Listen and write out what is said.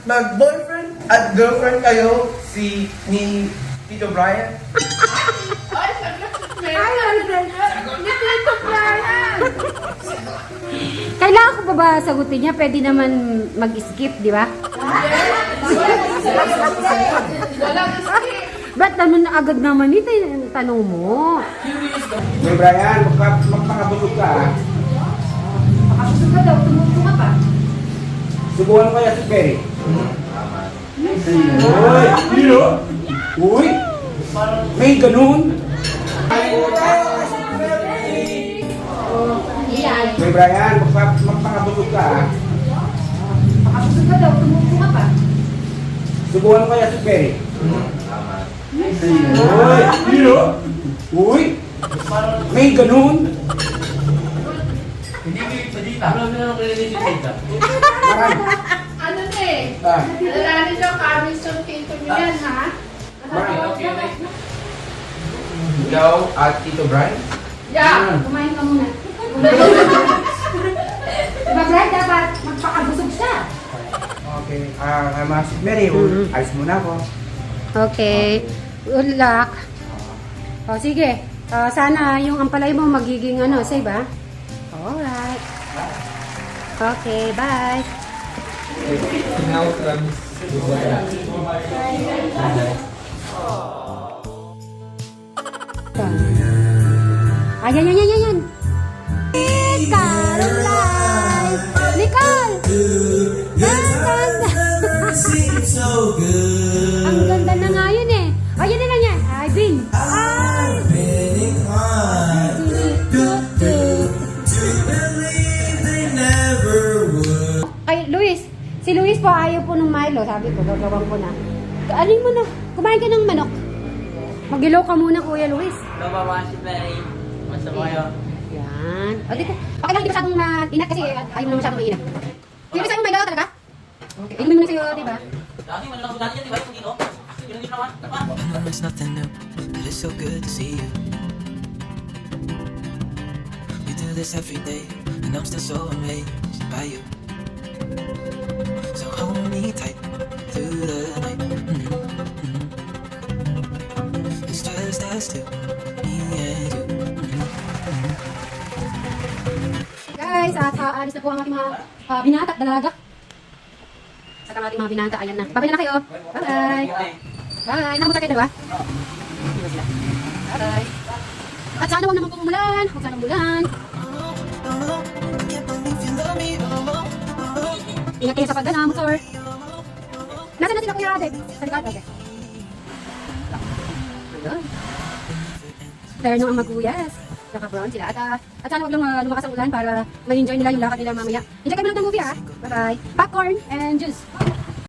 Mag-boyfriend at girlfriend kayo ni Tito Brian? Ay, ni Tito Brian! Kailangan ko pa ba sagutin niya? Pwede naman mag-skip, di ba? Walang skip. Ba't naman agad naman ito yung tanong mo? Hey Brian, magpakabusog ka ha. Makabusog ka daw, tumuto ka pa. Subukan mo kaya si Perry. Uy! Hilo? Uy! May ganun? Iyan. Hey Brian, magpakabusog ka ha. Makabusog ka daw, tumuto ka pa. Subukan mo kaya si Perry. Uy! Hilo? Uy! May ganun? Marami. Ano na eh? Ah, Alalahanin nyo, Carlson Tito nyo yan, ha? Ikaw at Tito Brian? Yeah. Kumain ka muna. Diba, Brad, dapat magpakabusog siya. okay. Mas Mary, ayos muna ako. Okay. Good luck. O, sige. Sana yung ampalay mo magiging save, ha? Alright. Okay, bye. Ayan. Caroline! Nicole! Ang ganda na nga yun eh. O, yun na lang yan. Ivan. Ay, Luis. Si Luis po ayaw po ng Milo. Sabi ko, gagawin ko na. Alin mo na. Kumain ka ng manok. Mag-ilaw ka muna, Kuya Luis. Bababa si Perry. Masama kayo. Yan. O, dito. Okay lang, hindi masyadong inat kasi ayaw mo na masyadong mainat. Kuya Luis, ayaw mo Milo talaga? Okay. Inumin mo na sa'yo, diba? Dati, malalang dati yan, di ba? Yung dito. Yung dito naman. Tama. It's nothing new, but it's so good to see you. We do this every day, and I'm still so amazed by you. So hold me tight through the night. It's just us two, me and you. Guys, at alis na po ang ating mga binata at dalaga. At ang ating mga binata, ayan na. Babay na kayo. Bye-bye. Bye. Nakapunta kayo dalawa? Bye-bye. At sana huwag naman pong umulan. Huwag sana umulan. Ingat kayo sa pagdala, motor. Nasaan na sila, Kuya Adek? Sa likod, okay. Ayun. Terno ang maguyas. Naka-brown sila. At sana huwag lang lumakas ang ulan para ma-enjoy nila yung lakad nila mamaya. Enjoy kayo lang ng movie, ha? Bye-bye. Popcorn and juice.